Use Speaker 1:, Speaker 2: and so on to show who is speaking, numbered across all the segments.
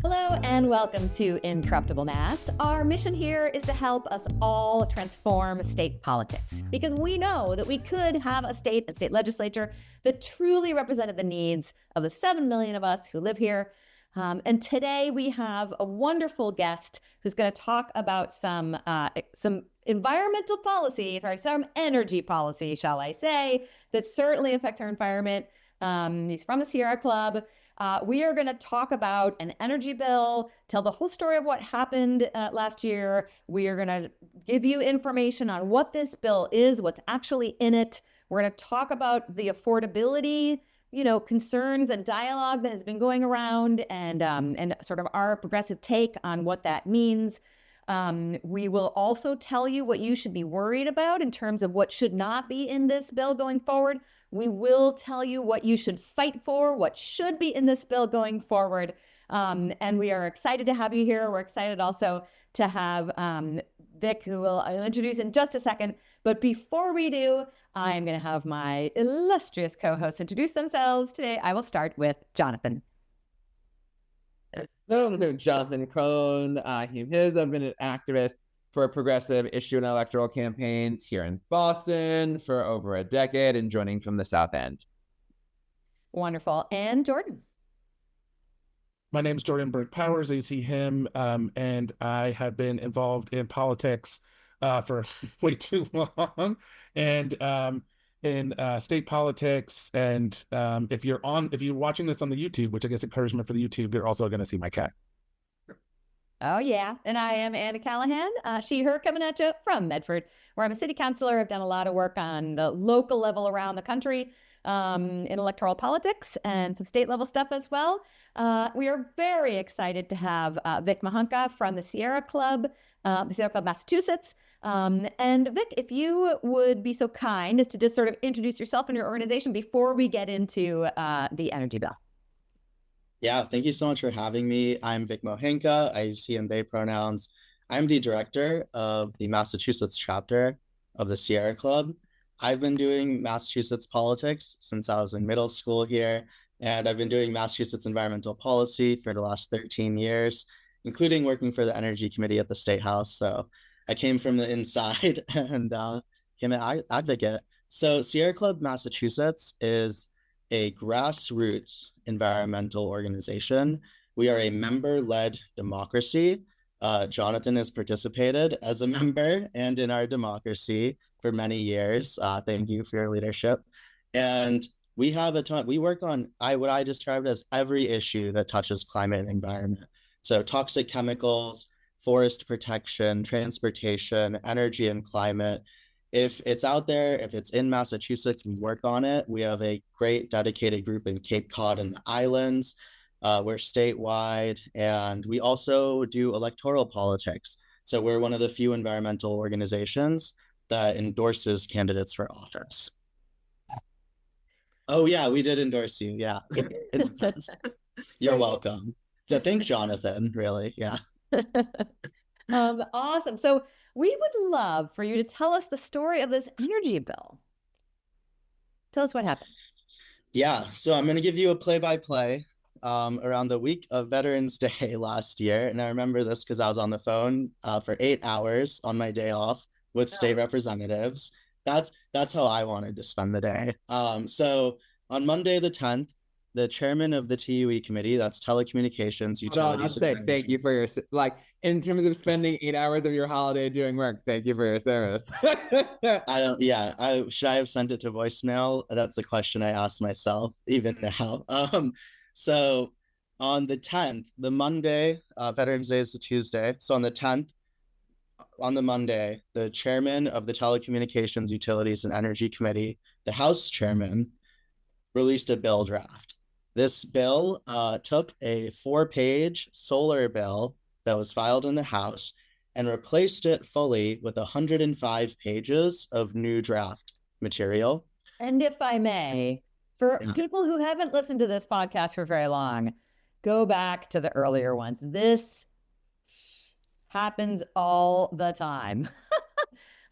Speaker 1: Hello and welcome to Incorruptible Mass. Our mission here is to help us all transform state politics because we know that we could have a state and state legislature that truly represented the needs of the 7 million of us who live here. And today we have a wonderful guest who's going to talk about some environmental policy, some energy policy, shall I say, that certainly affects our environment. He's from the Sierra Club. We are going to talk about an energy bill, tell the whole story of what happened last year. We are going to give you information on what this bill is, what's actually in it. We're going to talk about the affordability, concerns and dialogue that has been going around and sort of our progressive take on what that means. We will also tell you what you should be worried about in terms of what should not be in this bill going forward. We will tell you what you should fight for, what should be in this bill going forward. And we are excited to have you here. We're excited also to have Vic, who I'll introduce in just a second. But before we do, I'm going to have my illustrious co-hosts introduce themselves. Today, I will start with Jonathan.
Speaker 2: Hello, I'm Jonathan Crone. I've been an activist for progressive issue and electoral campaigns here in Boston for over a decade and joining from the South End.
Speaker 1: Wonderful. And Jordan.
Speaker 3: My name is Jordan Burke Powers, AC him, and I have been involved in politics for way too long, and in state politics. And if you're watching this on the YouTube, which I guess encouragement for the YouTube, you're also going to see my cat.
Speaker 1: Oh, yeah. And I am Anna Callahan, she, her, coming at you from Medford, where I'm a city councilor. I've done a lot of work on the local level around the country in electoral politics and some state level stuff as well. We are very excited to have Vic Mahunka from the Sierra Club, Massachusetts. And Vic, if you would be so kind as to just sort of introduce yourself and your organization before we get into the energy bill.
Speaker 4: Yeah, thank you so much for having me. I'm Vic Mohinka. I use he and they pronouns. I'm the director of the Massachusetts chapter of the Sierra Club. I've been doing Massachusetts politics since I was in middle school here, and I've been doing Massachusetts environmental policy for the last 13 years, including working for the Energy Committee at the State House. So I came from the inside and became an advocate. So Sierra Club Massachusetts is a grassroots environmental organization. We are a member-led democracy. Jonathan has participated as a member and in our democracy for many years. Thank you for your leadership. And we have we work on what I described as every issue that touches climate and environment. So toxic chemicals, forest protection, transportation, energy and climate. If it's out there, if it's in Massachusetts, we work on it. We have a great dedicated group in Cape Cod and the islands. We're statewide, and we also do electoral politics. So we're one of the few environmental organizations that endorses candidates for office. Oh yeah, we did endorse you. Yeah. You're welcome. So thank Jonathan, really. Yeah.
Speaker 1: Awesome. So we would love for you to tell us the story of this energy bill. Tell us what happened.
Speaker 4: Yeah, so I'm going to give you a play-by-play around the week of Veterans Day last year. And I remember this because I was on the phone for 8 hours on my day off with state representatives. That's how I wanted to spend the day. So on Monday the 10th, the chairman of the TUE committee, that's Telecommunications, Utilities.
Speaker 2: Thank you for your, in terms of spending 8 hours of your holiday doing work, thank you for your service.
Speaker 4: Should I have sent it to voicemail? That's the question I ask myself even now. So on the 10th, the Monday, Veterans Day is the Tuesday. So on the 10th, on the Monday, the chairman of the Telecommunications, Utilities, and Energy Committee, the House chairman, released a bill draft. This bill took a 4-page solar bill that was filed in the House and replaced it fully with 105 pages of new draft material.
Speaker 1: And if I may, for people who haven't listened to this podcast for very long, go back to the earlier ones. This happens all the time.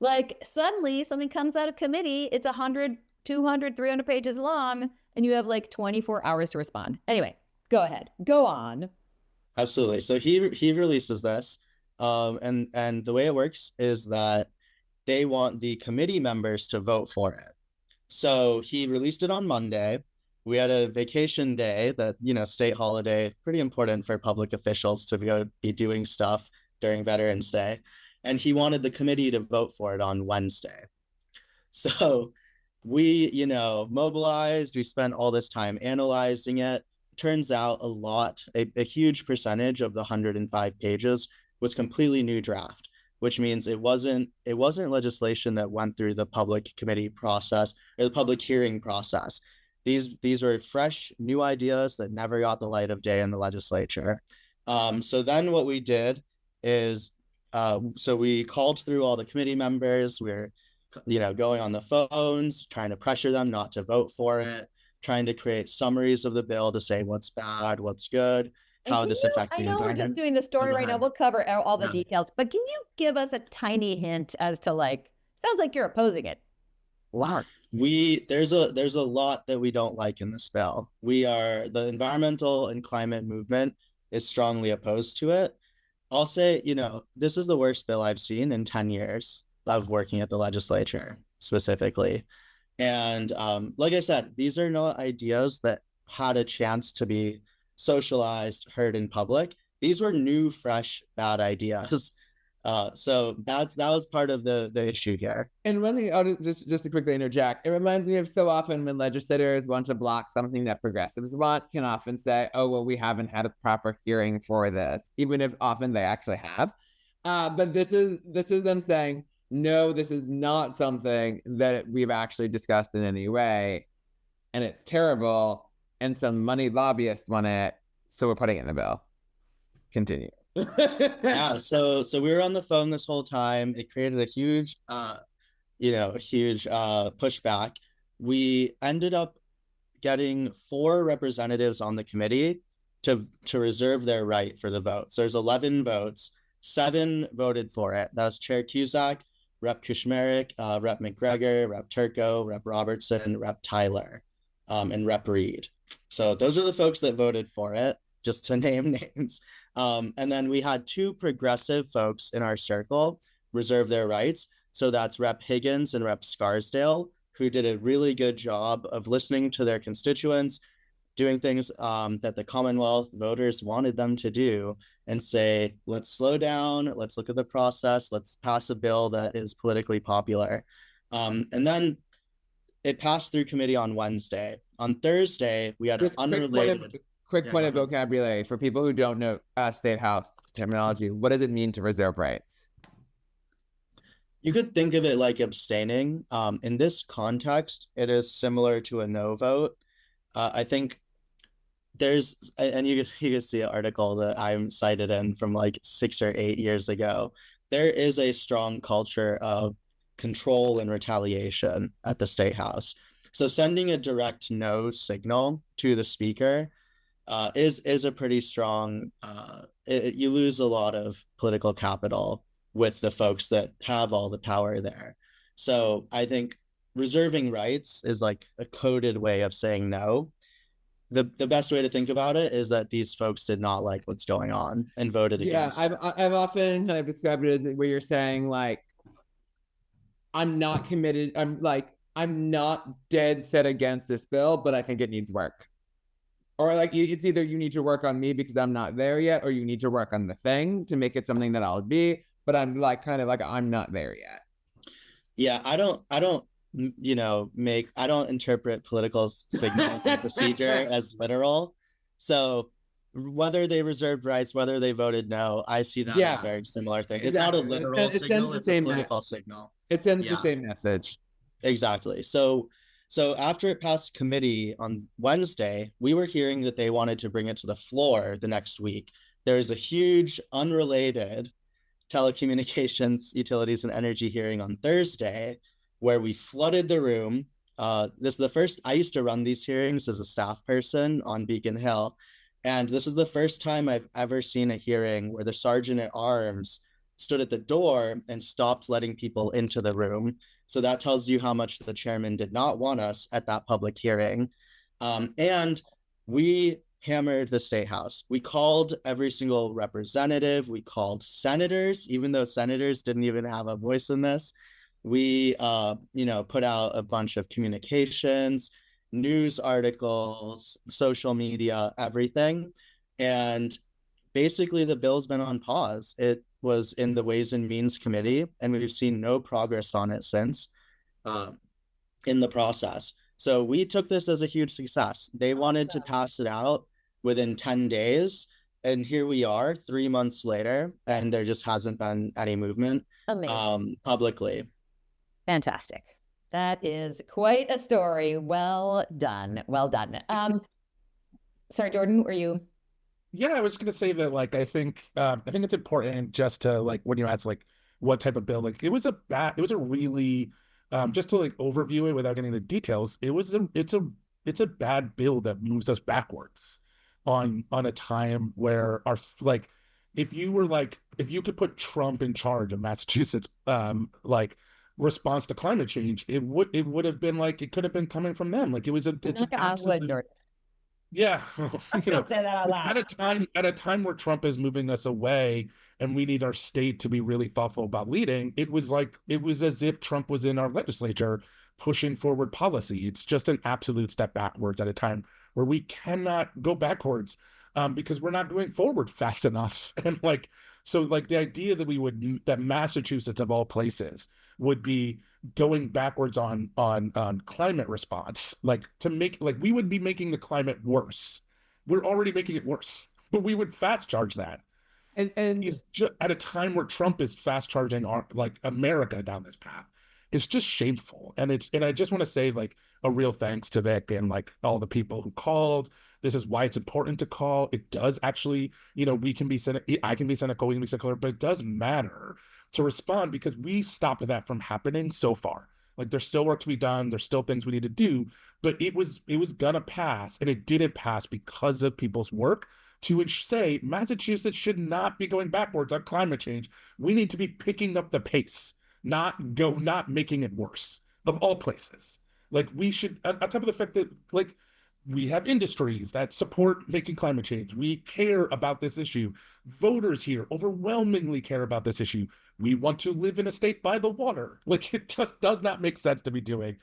Speaker 1: Like suddenly something comes out of committee, it's 100, 200, 300 pages long, and you have like 24 hours to respond. Anyway, go ahead. Go on.
Speaker 4: Absolutely. So he releases this, and the way it works is that they want the committee members to vote for it. So he released it on Monday. We had a vacation day that, state holiday, pretty important for public officials to be doing stuff during Veterans Day. And he wanted the committee to vote for it on Wednesday. So we, mobilized, we spent all this time analyzing it. Turns out a huge percentage of the 105 pages was completely new draft, which means it wasn't legislation that went through the public committee process or the public hearing process. These were fresh, new ideas that never got the light of day in the legislature. So then what we did is, so we called through all the committee members. We're, going on the phones, trying to pressure them not to vote for it, trying to create summaries of the bill to say what's bad, what's good, how this affects the
Speaker 1: I know we're just doing the story right now. We'll cover all the details, but can you give us a tiny hint as to sounds like you're opposing it.
Speaker 2: Wow.
Speaker 4: There's a lot that we don't like in this bill. The environmental and climate movement is strongly opposed to it. I'll say, this is the worst bill I've seen in 10 years of working at the legislature specifically. And like I said, these are not ideas that had a chance to be socialized, heard in public. These were new, fresh, bad ideas. So that was part of the issue here.
Speaker 2: And one thing, I'll just to quickly interject, it reminds me of so often when legislators want to block something that progressives want, can often say, oh, well, we haven't had a proper hearing for this, even if often they actually have. But this is them saying, no, this is not something that we've actually discussed in any way, and it's terrible, and some money lobbyists want it, so we're putting it in the bill. Continue.
Speaker 4: Yeah, so we were on the phone this whole time. It created a huge pushback. We ended up getting 4 representatives on the committee to reserve their right for the vote. So there's 11 votes. 7 voted for it. That's Chair Cusack, Rep. Kushmerik, Rep. McGregor, Rep. Turco, Rep. Robertson, Rep. Tyler, and Rep. Reed. So those are the folks that voted for it, just to name names. And then we had 2 progressive folks in our circle reserve their rights. So that's Rep. Higgins and Rep. Scarsdale, who did a really good job of listening to their constituents, doing things that the Commonwealth voters wanted them to do, and say, let's slow down, let's look at the process, let's pass a bill that is politically popular. And then it passed through committee on Wednesday. On Thursday, we had an unrelated...
Speaker 2: Quick point of vocabulary for people who don't know State House terminology. What does it mean to reserve rights?
Speaker 4: You could think of it like abstaining. In this context, it is similar to a no vote. I think there's, and you can see an article that I'm cited in from like 6 or 8 years ago. There is a strong culture of control and retaliation at the State House. So sending a direct no signal to the speaker is a pretty strong, you lose a lot of political capital with the folks that have all the power there. So I think reserving rights is like a coded way of saying no. The best way to think about it is that these folks did not like what's going on and voted against it.
Speaker 2: I've often kind of described it as where you're saying like, I'm not committed. I'm not dead set against this bill, but I think it needs work. Or like it's either you need to work on me because I'm not there yet, or you need to work on the thing to make it something that I'll be. But I'm like kind of like I'm not there yet.
Speaker 4: Yeah, I don't interpret political signals and procedure as literal. So whether they reserved rights, whether they voted no, I see that as a very similar thing. It's not a literal signal, it's a political signal.
Speaker 2: It sends the same message.
Speaker 4: Exactly. So after it passed committee on Wednesday, we were hearing that they wanted to bring it to the floor the next week. There is a huge unrelated telecommunications, utilities, and energy hearing on Thursday, where we flooded the room. This is the first, I used to run these hearings as a staff person on Beacon Hill. And this is the first time I've ever seen a hearing where the sergeant at arms stood at the door and stopped letting people into the room. So that tells you how much the chairman did not want us at that public hearing. And we hammered the state house. We called every single representative. We called senators, even though senators didn't even have a voice in this. We, put out a bunch of communications, news articles, social media, everything. And basically the bill's been on pause. It was in the Ways and Means Committee, and we've seen no progress on it since in the process. So we took this as a huge success. They wanted to pass it out within 10 days. And here we are 3 months later, and there just hasn't been any movement publicly.
Speaker 1: Fantastic. That is quite a story. Well done. Well done. Sorry, Jordan, were you?
Speaker 3: Yeah, I was going to say that, like, I think it's important just to, like, when you ask, like, what type of bill, like, it was a really, just to, like, overview it without getting the details, it's a bad bill that moves us backwards on a time where if you could put Trump in charge of Massachusetts, response to climate change, it would have been like, it could have been coming from them. Like, it's an absolute... Yeah, at a time where Trump is moving us away and we need our state to be really thoughtful about leading, it was as if Trump was in our legislature pushing forward policy. It's just an absolute step backwards at a time where we cannot go backwards because we're not going forward fast enough. And the idea that Massachusetts of all places would be going backwards on climate response, we would be making the climate worse. We're already making it worse, but we would fast charge that. And it's just at a time where Trump is fast charging America down this path. It's just shameful. And I just want to say, like, a real thanks to Vic and, like, all the people who called. This is why it's important to call. It does actually, I can be cynical, we can be cynical, but it does matter to respond because we stopped that from happening so far. Like, there's still work to be done. There's still things we need to do, but it was gonna pass, and it didn't pass because of people's work to say Massachusetts should not be going backwards on climate change. We need to be picking up the pace, not making it worse, of all places. Like, we should, on top of the fact that, like, we have industries that support making climate change. We care about this issue. Voters here overwhelmingly care about this issue. We want to live in a state by the water. Like, it just does not make sense to be doing.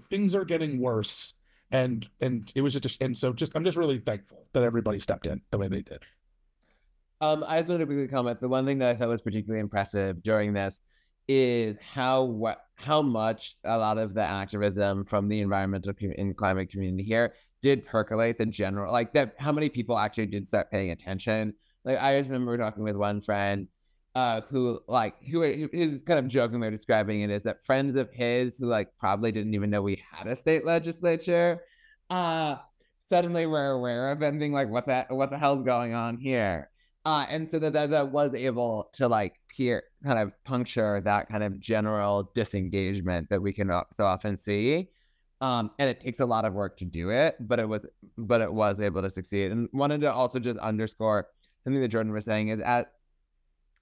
Speaker 3: Things are getting worse. And it was I'm just really thankful that everybody stepped in the way they did.
Speaker 2: I just wanted to quickly comment. The one thing that I thought was particularly impressive during this is how much a lot of the activism from the environmental and climate community here did percolate the general, like, that how many people actually did start paying attention. Like, I just remember talking with one friend who is kind of jokingly describing it as that friends of his who, like, probably didn't even know we had a state legislature suddenly were aware of it and being like, what the hell's going on here? And so that was able to, like, kind of puncture that kind of general disengagement that we can so often see. And it takes a lot of work to do it, but it was able to succeed. And wanted to also just underscore something that Jordan was saying is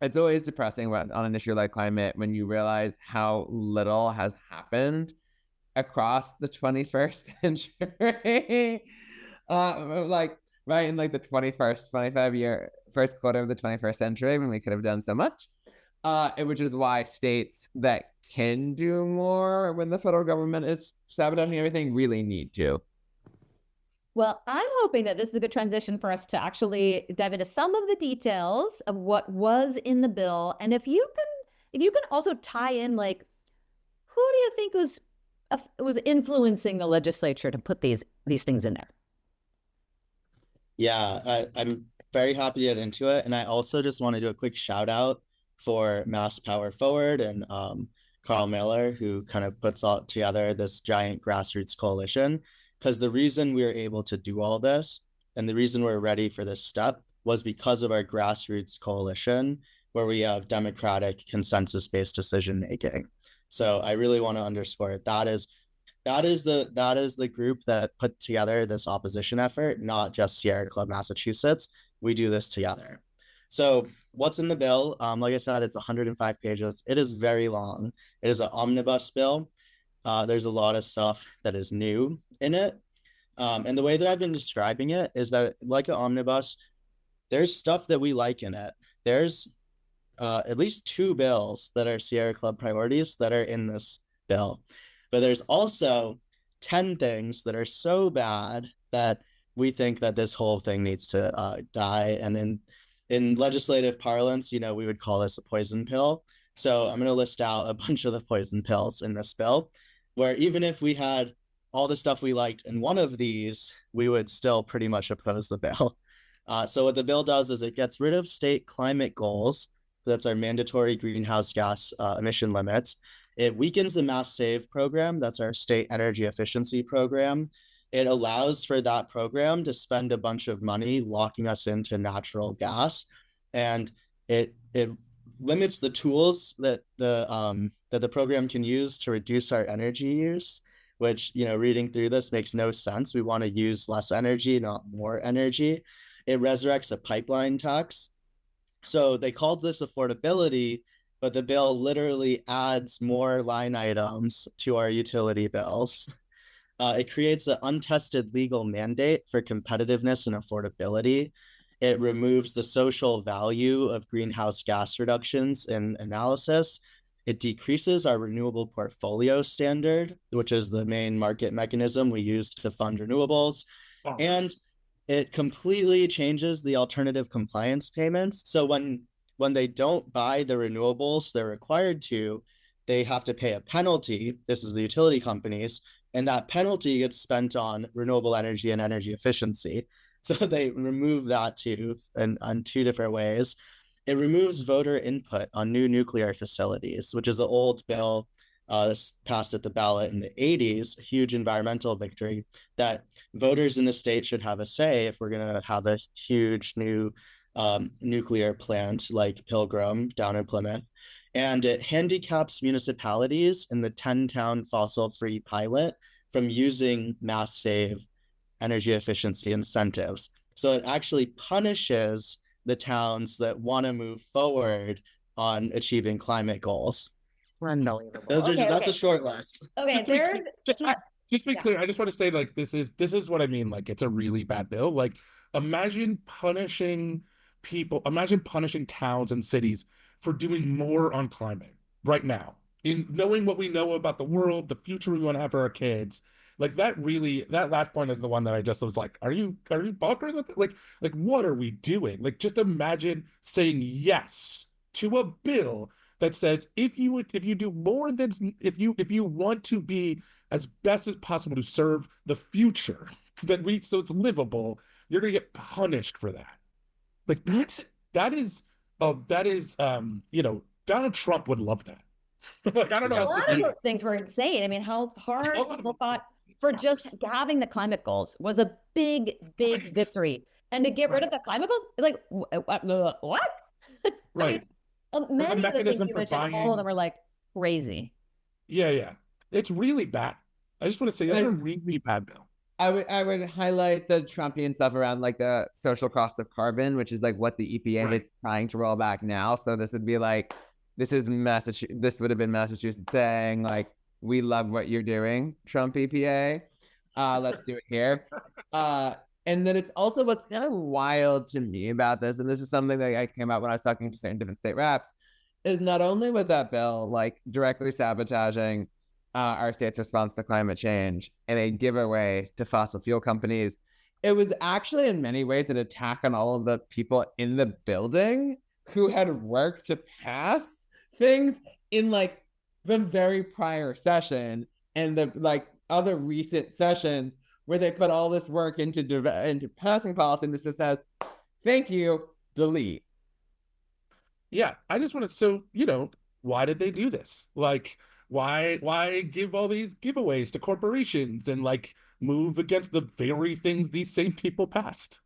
Speaker 2: it's always depressing on an issue like climate when you realize how little has happened across the 21st century. Right in, like, the 25-year first quarter of the 21st century when we could have done so much, which is why states that can do more when the federal government is sabotaging everything really need to.
Speaker 1: Well, I'm hoping that this is a good transition for us to actually dive into some of the details of what was in the bill. And if you can also tie in, like, who do you think was influencing the legislature to put these things in there?
Speaker 4: Yeah, I'm very happy to get into it. And I also just want to do a quick shout out for Mass Power Forward and Carl Miller, who kind of puts all together this giant grassroots coalition. Because the reason we were able to do all this and the reason we're ready for this step was because of our grassroots coalition, where we have democratic consensus-based decision making. So I really want to underscore it. That is the group that put together this opposition effort, not just Sierra Club Massachusetts. We do this together. So what's in the bill? Like I said, it's 105 pages. It is very long. It is an omnibus bill. There's a lot of stuff that is new in it. And the way that I've been describing it is that, like an omnibus, there's stuff that we like in it. There's at least 2 bills that are Sierra Club priorities that are in this bill. But there's also 10 things that are so bad that we think that this whole thing needs to die. And in legislative parlance, we would call this a poison pill. So I'm going to list out a bunch of the poison pills in this bill, where even if we had all the stuff we liked in one of these, we would still pretty much oppose the bill. So what the bill does is it gets rid of state climate goals. That's our mandatory greenhouse gas emission limits. It weakens the Mass Save program. That's our state energy efficiency program. It allows for that program to spend a bunch of money locking us into natural gas, and it limits the tools that the program can use to reduce our energy use, which, reading through this makes no sense. We want to use less energy, not more energy. It resurrects a pipeline tax. So they called this affordability, but the bill literally adds more line items to our utility bills. It creates an untested legal mandate for competitiveness and affordability. It removes the social value of greenhouse gas reductions in analysis. It decreases our renewable portfolio standard, which is the main market mechanism we use to fund renewables. Oh. And it completely changes the alternative compliance payments. So when they don't buy the renewables they're required to, they have to pay a penalty. This is the utility companies. And that penalty gets spent on renewable energy and energy efficiency. So they remove that too, and on 2 different ways. It removes voter input on new nuclear facilities, which is an old bill this passed at the ballot in the 80s, a huge environmental victory, that voters in the state should have a say if we're going to have a huge new nuclear plant like Pilgrim down in Plymouth. And it handicaps municipalities in the 10-town fossil-free pilot from using Mass Save energy efficiency incentives. So it actually punishes the towns that want to move forward on achieving climate goals.
Speaker 1: Unbelievable.
Speaker 4: That's a short list.
Speaker 1: Okay,
Speaker 3: just to be clear, I just want to say, like, this is what I mean. Like, it's a really bad bill. Like, imagine punishing towns and cities for doing more on climate right now, in knowing what we know about the world, the future we want to have for our kids. Like, that last point is the one that I just was like, are you bonkers with it? Like, what are we doing? Like, just imagine saying yes to a bill that says if you do more than if you want to be as best as possible to serve the future so it's livable, you're gonna get punished for that. Like, that is Donald Trump would love that. Like, I don't know.
Speaker 1: A lot of those things were insane. I mean, how hard people fought for just having the climate goals was a big victory, and to get rid of the climate goals, like what?
Speaker 3: Right.
Speaker 1: Many of the things you mentioned, all of them are like crazy.
Speaker 3: Yeah. It's really bad. I just want to say that's a really bad bill.
Speaker 2: I would highlight the Trumpian stuff around like the social cost of carbon, which is like what the EPA is trying to roll back now. So this would be like, this would have been Massachusetts saying like, we love what you're doing, Trump EPA. Let's do it here. And then it's also what's kind of wild to me about this, and this is something that I came out when I was talking to certain different state reps, is not only was that bill like directly sabotaging our state's response to climate change and a giveaway to fossil fuel companies, it was actually in many ways an attack on all of the people in the building who had worked to pass things in like the very prior session and the like other recent sessions where they put all this work into passing policy, and this just says, thank you, delete.
Speaker 3: Yeah, I just want to, so, why did they do this? Like, why give all these giveaways to corporations and like move against the very things these same people passed?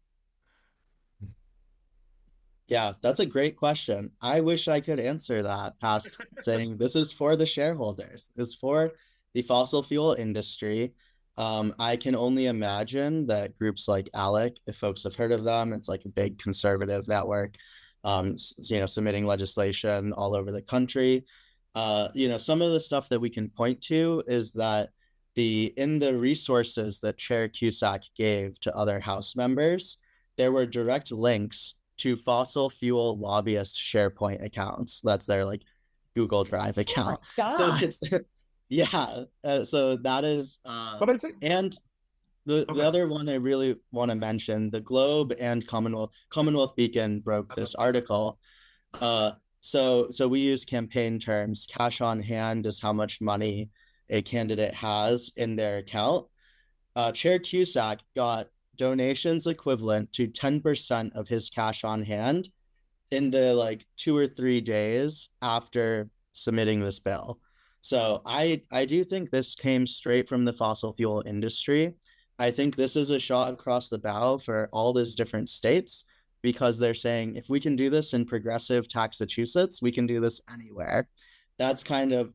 Speaker 4: Yeah, that's a great question. I wish I could answer that past saying this is for the shareholders. It's for the fossil fuel industry. I can only imagine that groups like ALEC, if folks have heard of them, it's like a big conservative network, submitting legislation all over the country. Some of the stuff that we can point to is that in the resources that Chair Cusack gave to other House members, there were direct links to fossil fuel lobbyist SharePoint accounts. That's their like Google Drive account. So
Speaker 1: God.
Speaker 4: it's yeah. So that is
Speaker 3: But I think
Speaker 4: and the
Speaker 3: okay.
Speaker 4: other one I really want to mention, the Globe and Commonwealth Beacon broke this article. So we use campaign terms. Cash on hand is how much money a candidate has in their account. Chair Cusack got donations equivalent to 10% of his cash on hand in the like 2 or 3 days after submitting this bill. So I do think this came straight from the fossil fuel industry. I think this is a shot across the bow for all these different states, because they're saying if we can do this in progressive Massachusetts, we can do this anywhere. That's kind of,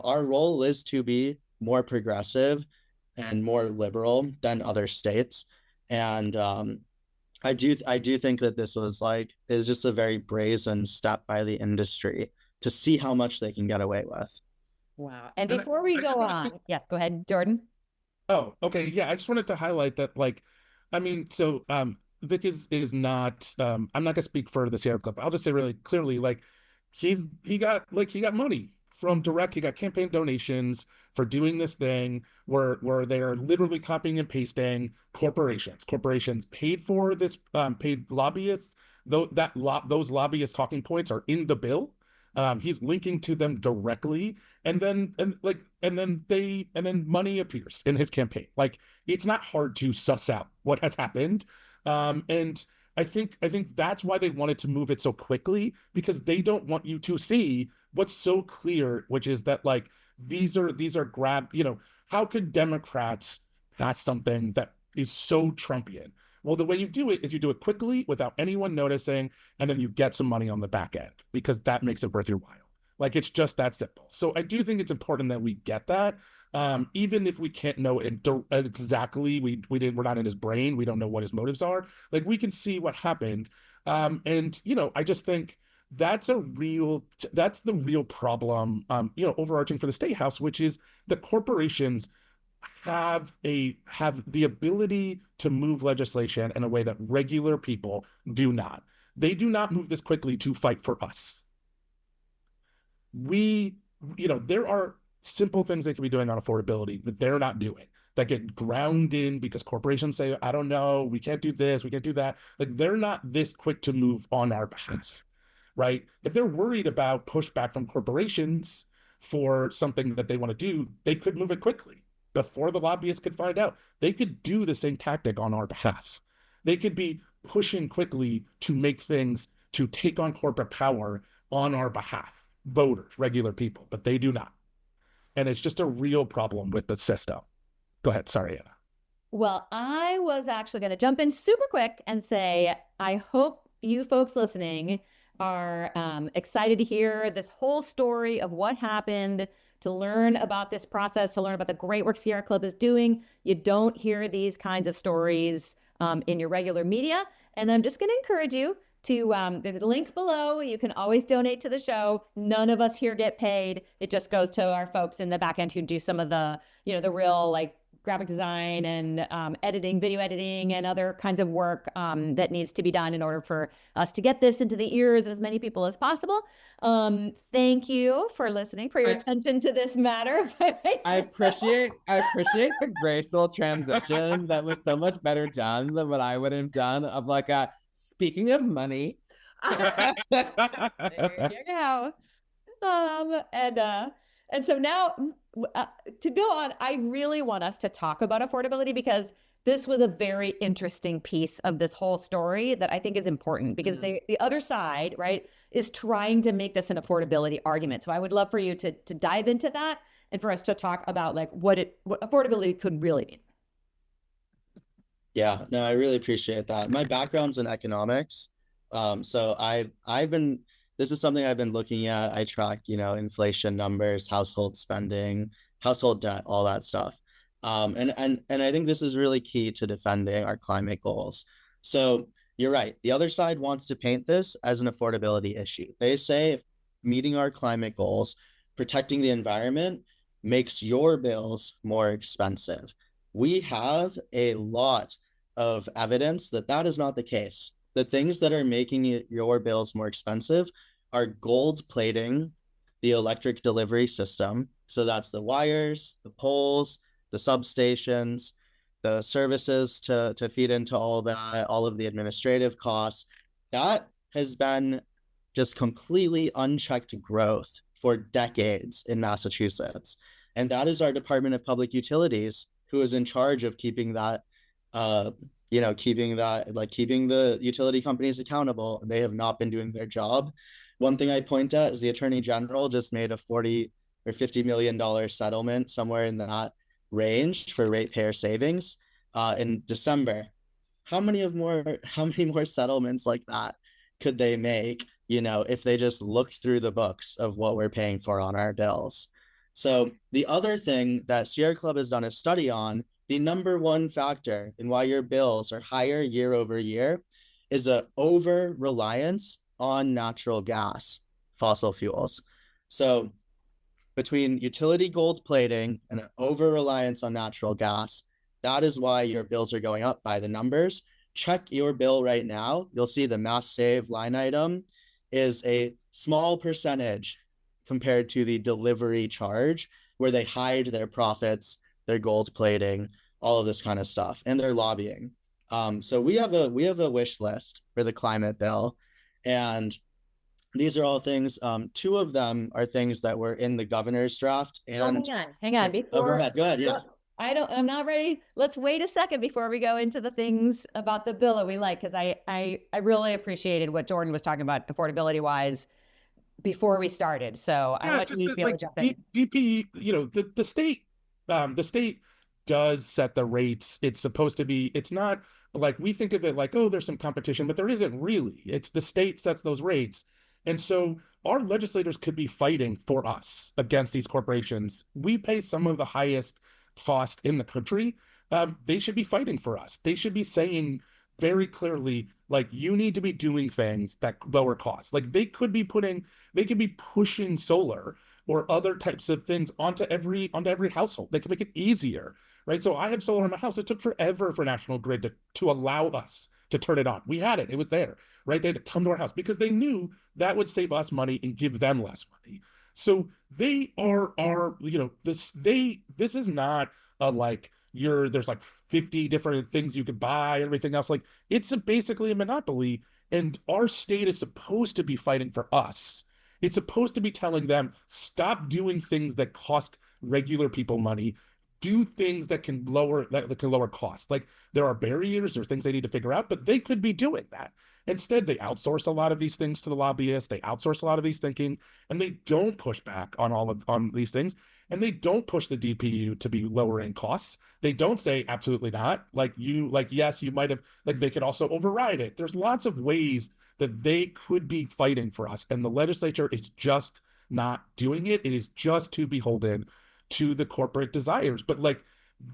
Speaker 4: our role is to be more progressive and more liberal than other states. And I do think that this is just a very brazen step by the industry to see how much they can get away with.
Speaker 1: Wow. And before we go on, yeah, go ahead, Jordan.
Speaker 3: Oh, okay. Yeah, I just wanted to highlight that, like, I mean, so Vic is not I'm not gonna speak for the Sierra Club. I'll just say really clearly, like, he got money from direct, he got campaign donations for doing this thing where they are literally copying and pasting corporations paid for this, paid lobbyists, though those lobbyist talking points are in the bill. He's linking to them directly, and then money appears in his campaign. Like, it's not hard to suss out what has happened. And I think that's why they wanted to move it so quickly, because they don't want you to see what's so clear, which is that, like, these are how could Democrats pass something that is so Trumpian? Well, the way you do it is you do it quickly without anyone noticing, and then you get some money on the back end, because that makes it worth your while. Like, it's just that simple. So I do think it's important that we get that, even if we can't know it exactly. We're not in his brain. We don't know what his motives are. Like, we can see what happened, and I just think that's the real problem, overarching for the State House, which is the corporations have the ability to move legislation in a way that regular people do not. They do not move this quickly to fight for us. There are simple things they could be doing on affordability that they're not doing, that get ground in because corporations say, I don't know, we can't do this, we can't do that. Like, they're not this quick to move on our behalf, right? If they're worried about pushback from corporations for something that they want to do, they could move it quickly. Before the lobbyists could find out, they could do the same tactic on our behalf. They could be pushing quickly to make things, to take on corporate power on our behalf, voters, regular people, but they do not. And it's just a real problem with the system. Go ahead. Sorry, Anna.
Speaker 1: Well, I was actually going to jump in super quick and say, I hope you folks listening are excited to hear this whole story of what happened, to learn about this process, to learn about the great work Sierra Club is doing. You don't hear these kinds of stories in your regular media. And I'm just going to encourage you to, there's a link below. You can always donate to the show. None of us here get paid. It just goes to our folks in the back end who do some of the, the real, like, graphic design and editing, video editing, and other kinds of work that needs to be done in order for us to get this into the ears of as many people as possible. Thank you for listening, for your attention to this matter.
Speaker 2: I appreciate the graceful transition that was so much better done than what I would have done, of like speaking of money.
Speaker 1: There you go. And so now, to go on, I really want us to talk about affordability, because this was a very interesting piece of this whole story that I think is important, because the other side, right, is trying to make this an affordability argument. So I would love for you to dive into that, and for us to talk about, like, what affordability could really mean.
Speaker 4: Yeah, no, I really appreciate that. My background's in economics. So this is something I've been looking at. I track, inflation numbers, household spending, household debt, all that stuff. And I think this is really key to defending our climate goals. So you're right. The other side wants to paint this as an affordability issue. They say if meeting our climate goals, protecting the environment makes your bills more expensive. We have a lot of evidence that that is not the case. The things that are making your bills more expensive are gold plating the electric delivery system. So that's the wires, the poles, the substations, the services to feed into all that, all of the administrative costs. That has been just completely unchecked growth for decades in Massachusetts. And that is our Department of Public Utilities, who is in charge of keeping that, keeping the utility companies accountable. They have not been doing their job. One thing I point at is the Attorney General just made a $40 or $50 million settlement, somewhere in that range, for ratepayer savings in December. How many more settlements like that could they make, if they just looked through the books of what we're paying for on our bills? So the other thing that Sierra Club has done a study on, the number one factor in why your bills are higher year over year is a over reliance on natural gas, fossil fuels. So between utility gold plating and an over reliance on natural gas, that is why your bills are going up by the numbers. Check your bill right now. You'll see the Mass Save line item is a small percentage compared to the delivery charge, where they hide their profits, their gold plating, all of this kind of stuff, and their lobbying. So we have a wish list for the climate bill, and these are all things. Two of them are things that were in the governor's draft. And
Speaker 1: hang on.
Speaker 4: Go ahead. Yeah.
Speaker 1: I'm not ready. Let's wait a second before we go into the things about the bill that we like, because I really appreciated what Jordan was talking about affordability wise before we started. So I want you to feel jump in.
Speaker 3: DP, the state does set the rates. It's supposed to be, it's not like we think of it like, oh, there's some competition, but there isn't really. It's the state sets those rates. And so our legislators could be fighting for us against these corporations. We pay some of the highest cost in the country. They should be fighting for us. They should be saying very clearly, like, you need to be doing things that lower costs. Like they could be pushing solar or other types of things onto every household. They could make it easier, right? So I have solar in my house. It took forever for National Grid to allow us to turn it on. We had it. It was there, right? They had to come to our house because they knew that would save us money and give them less money. So they are this is not a like there's like 50 different things you could buy and everything else. Like it's basically a monopoly, and our state is supposed to be fighting for us. It's supposed to be telling them, stop doing things that cost regular people money. Do things that can lower costs. Like there are barriers or things they need to figure out, but they could be doing that. Instead, they outsource a lot of these things to the lobbyists. They outsource a lot of these thinking, and they don't push back on these things. And they don't push the DPU to be lowering costs. They don't say absolutely not. Yes, you might have, they could also override it. There's lots of ways that they could be fighting for us, and the legislature is just not doing it. It is just too beholden to the corporate desires. But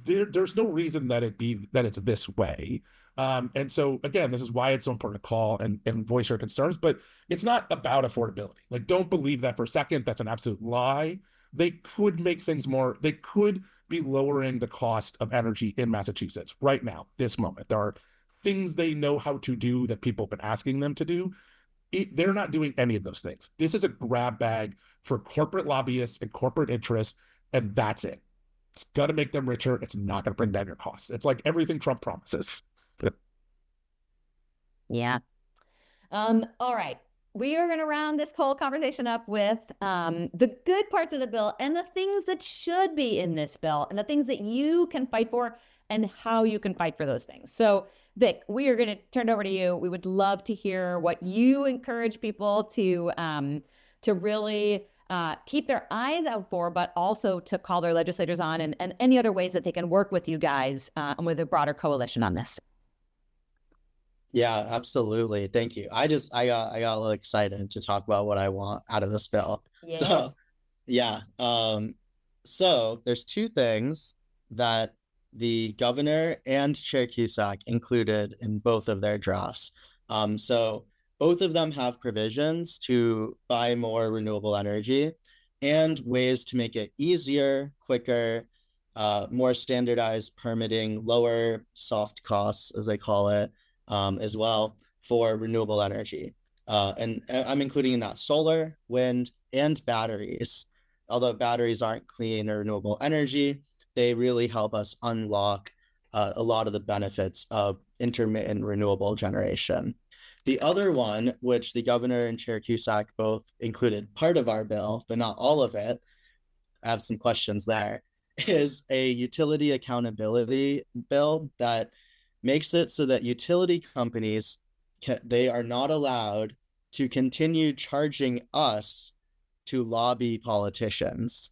Speaker 3: there's no reason that it's this way. And so again, this is why it's so important to call and voice your concerns, but it's not about affordability. Don't believe that for a second. That's an absolute lie. They could make things more, they could be lowering the cost of energy in Massachusetts right now, this moment. There are things they know how to do that people have been asking them to do. They're not doing any of those things. This is a grab bag for corporate lobbyists and corporate interests, and that's it. It's going to make them richer. It's not going to bring down your costs. It's like everything Trump promises.
Speaker 1: Yeah. All right. We are going to round this whole conversation up with the good parts of the bill and the things that should be in this bill and the things that you can fight for and how you can fight for those things. So, Vic, we are going to turn it over to you. We would love to hear what you encourage people to really keep their eyes out for, but also to call their legislators on, and any other ways that they can work with you guys and with a broader coalition on this.
Speaker 4: Yeah, absolutely. Thank you. I got a little excited to talk about what I want out of this bill.
Speaker 1: Yes.
Speaker 4: So, yeah. So there's two things that the governor and Chair Cusack included in both of their drafts. So both of them have provisions to buy more renewable energy. and ways to make it easier, quicker, more standardized permitting, lower soft costs, as they call it, as well for renewable energy. And I'm including in that solar, wind, and batteries. Although batteries aren't clean or renewable energy, they really help us unlock a lot of the benefits of intermittent renewable generation. The other one, which the governor and Chair Cusack both included part of our bill, but not all of it, I have some questions there, is a utility accountability bill that makes it so that utility companies they are not allowed to continue charging us to lobby politicians.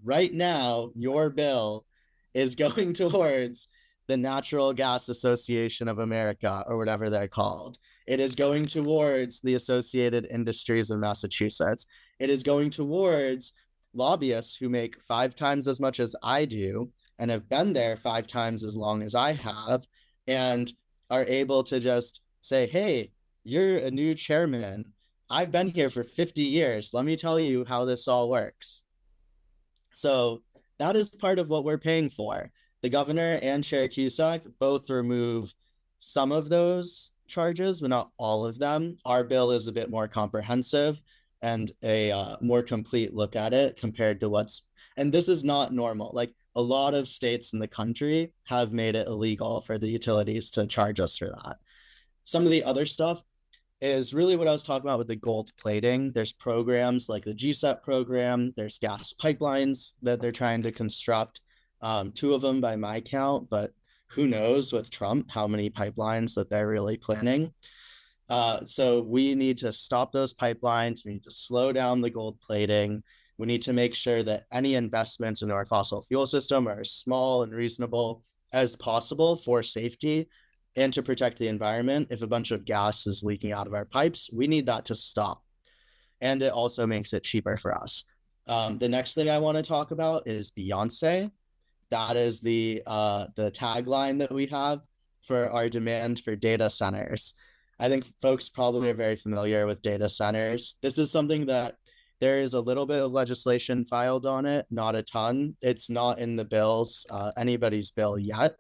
Speaker 4: Right now, your bill is going towards the Natural Gas Association of America, or whatever they're called. It is going towards the Associated Industries of Massachusetts. It is going towards lobbyists who make 5 times as much as I do and have been there 5 times as long as I have, and are able to just say, hey, you're a new chairman. I've been here for 50 years. Let me tell you how this all works. So that is part of what we're paying for. The governor and Chair Cusack both remove some of those charges, but not all of them. Our bill is a bit more comprehensive and a more complete look at it compared to and this is not normal. Like, a lot of states in the country have made it illegal for the utilities to charge us for that. Some of the other stuff is really what I was talking about with the gold plating. There's programs like the GSET program. There's gas pipelines that they're trying to construct. 2 of them by my count, but who knows with Trump how many pipelines that they're really planning. So we need to stop those pipelines. We need to slow down the gold plating. We need to make sure that any investments into our fossil fuel system are as small and reasonable as possible for safety and to protect the environment. If a bunch of gas is leaking out of our pipes, we need that to stop. And it also makes it cheaper for us. The next thing I want to talk about is Beyonce. That is the tagline that we have for our demand for data centers. I think folks probably are very familiar with data centers. This is something that there is a little bit of legislation filed on it, not a ton. It's not in the bills, anybody's bill yet,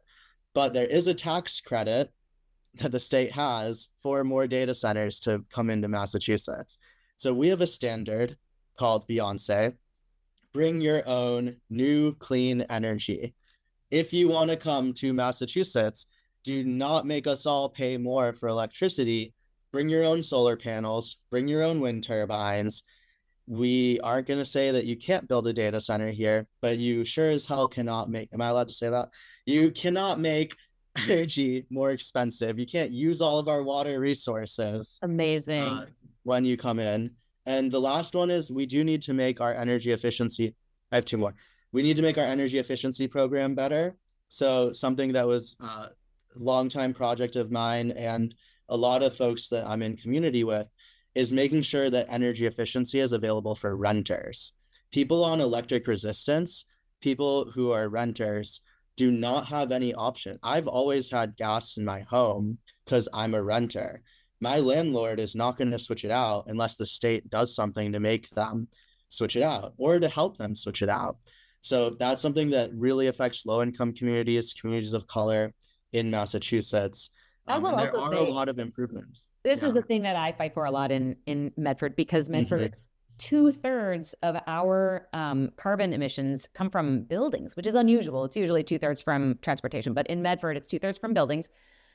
Speaker 4: but there is a tax credit that the state has for more data centers to come into Massachusetts. So we have a standard called Beyonce, bring your own new clean energy. If you want to come to Massachusetts, do not make us all pay more for electricity. Bring your own solar panels, bring your own wind turbines. We aren't going to say that you can't build a data center here, but you sure as hell cannot am I allowed to say that? You cannot make energy more expensive. You can't use all of our water resources.
Speaker 1: Amazing.
Speaker 4: When you come in. And the last one is we do need to make our energy efficiency. I have 2 more. We need to make our energy efficiency program better. So something that was a longtime project of mine and a lot of folks that I'm in community with is making sure that energy efficiency is available for renters. People on electric resistance, people who are renters, do not have any option. I've always had gas in my home because I'm a renter. My landlord is not going to switch it out unless the state does something to make them switch it out or to help them switch it out. So that's something that really affects low-income communities, communities of color in Massachusetts. And there are a lot of improvements.
Speaker 1: This is the thing that I fight for a lot in Medford, because Medford, 2/3 of our carbon emissions come from buildings, which is unusual. It's usually 2/3 from transportation, but in Medford, it's 2/3 from buildings.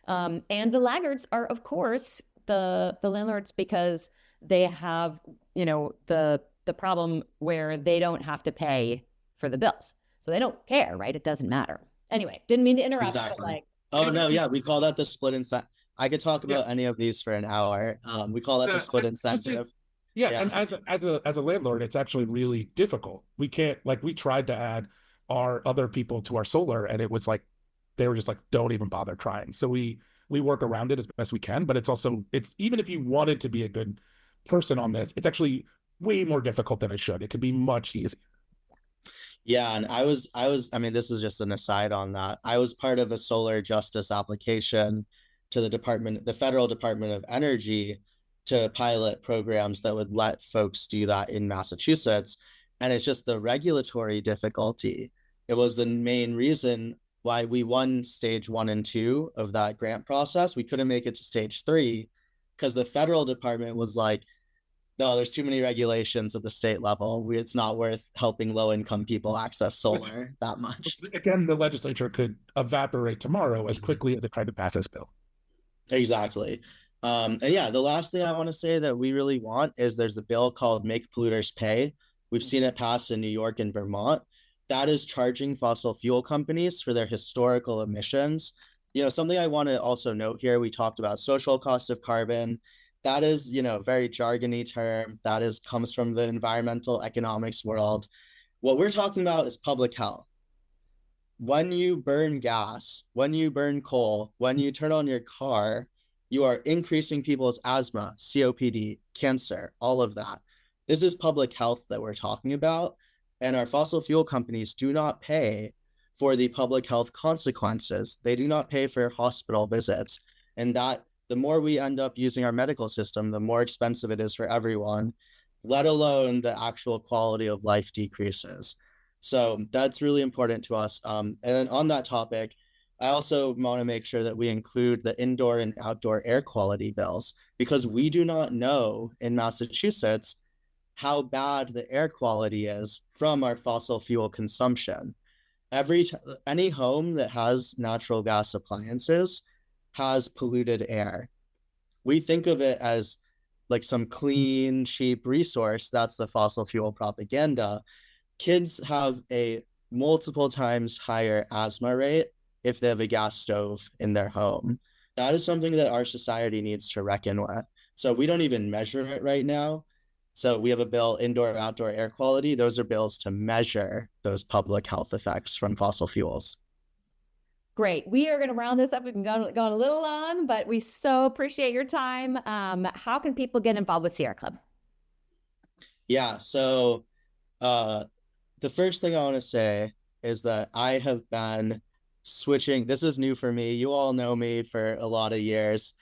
Speaker 1: And the laggards are, of course, the landlords, because they have, the problem where they don't have to pay for the bills. So they don't care, right? It doesn't matter. Anyway, didn't mean to interrupt.
Speaker 4: Exactly. Oh, no, yeah, we call that the split incentive. I could talk about any of these for an hour. We call that the split incentive.
Speaker 3: And as a landlord, it's actually really difficult. We can't, we tried to add our other people to our solar, and it was like, they were just like, don't even bother trying. So we work around it as best we can, but it's even if you wanted to be a good person on this, it's actually way more difficult than it should. It could be much easier.
Speaker 4: Yeah, and I mean, this is just an aside on that. I was part of a solar justice application to the Federal Department of Energy to pilot programs that would let folks do that in Massachusetts. And it's just the regulatory difficulty. It was the main reason why we won stage 1 and 2 of that grant process. We couldn't make it to stage 3 because the federal department was like, no, there's too many regulations at the state level. It's not worth helping low-income people access solar that much.
Speaker 3: Again, the legislature could evaporate tomorrow as quickly as it tried to pass this bill.
Speaker 4: Exactly. And yeah, the last thing I want to say that we really want is there's a bill called Make Polluters Pay. We've seen it pass in New York and Vermont. That is charging fossil fuel companies for their historical emissions. Something I want to also note here, we talked about social cost of carbon. That is, very jargony term. That comes from the environmental economics world. What we're talking about is public health. When you burn gas, when you burn coal, when you turn on your car, you are increasing people's asthma, COPD, cancer, all of that. This is public health that we're talking about. And our fossil fuel companies do not pay for the public health consequences. They do not pay for hospital visits. And that the more we end up using our medical system, the more expensive it is for everyone, let alone the actual quality of life decreases. So that's really important to us. And then on that topic, I also want to make sure that we include the indoor and outdoor air quality bills, because we do not know in Massachusetts how bad the air quality is from our fossil fuel consumption. Any home that has natural gas appliances has polluted air. We think of it as like some clean, cheap resource. That's the fossil fuel propaganda. Kids have a multiple times higher asthma rate if they have a gas stove in their home. That is something that our society needs to reckon with. So we don't even measure it right now. So we have a bill, indoor, outdoor air quality. Those are bills to measure those public health effects from fossil fuels.
Speaker 1: Great. We are going to round this up. We've been going a little on, but we so appreciate your time. How can people get involved with Sierra Club?
Speaker 4: Yeah, so the first thing I want to say is that I have been switching. This is new for me. You all know me for a lot of years.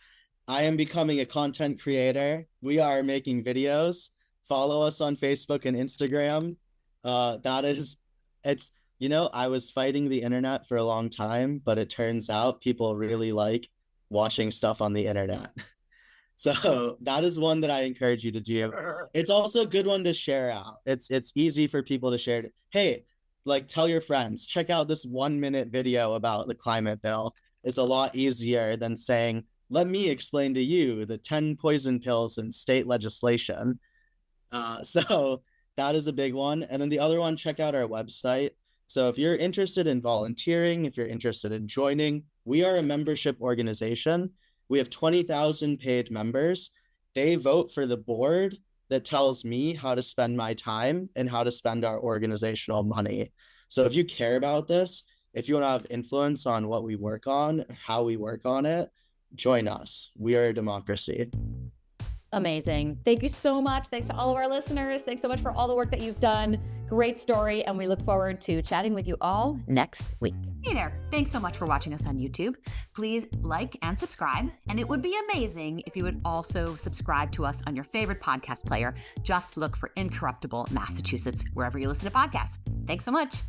Speaker 4: I am becoming a content creator. We are making videos. Follow us on Facebook and Instagram. I was fighting the internet for a long time, but it turns out people really like watching stuff on the internet. So that is one that I encourage you to do. It's also a good one to share out. It's easy for people to share. Hey, tell your friends, check out this 1-minute video about the climate bill. It's a lot easier than saying, let me explain to you the 10 poison pills in state legislation. So that is a big one. And then the other one, check out our website. So if you're interested in volunteering, if you're interested in joining, we are a membership organization. We have 20,000 paid members. They vote for the board that tells me how to spend my time and how to spend our organizational money. So if you care about this, if you want to have influence on what we work on, how we work on it, join us. We are a democracy.
Speaker 1: Amazing. Thank you so much. Thanks to all of our listeners. Thanks so much for all the work that you've done. Great story. And we look forward to chatting with you all next week. Hey there. Thanks so much for watching us on YouTube. Please like and subscribe. And it would be amazing if you would also subscribe to us on your favorite podcast player. Just look for Incorruptible Massachusetts wherever you listen to podcasts. Thanks so much.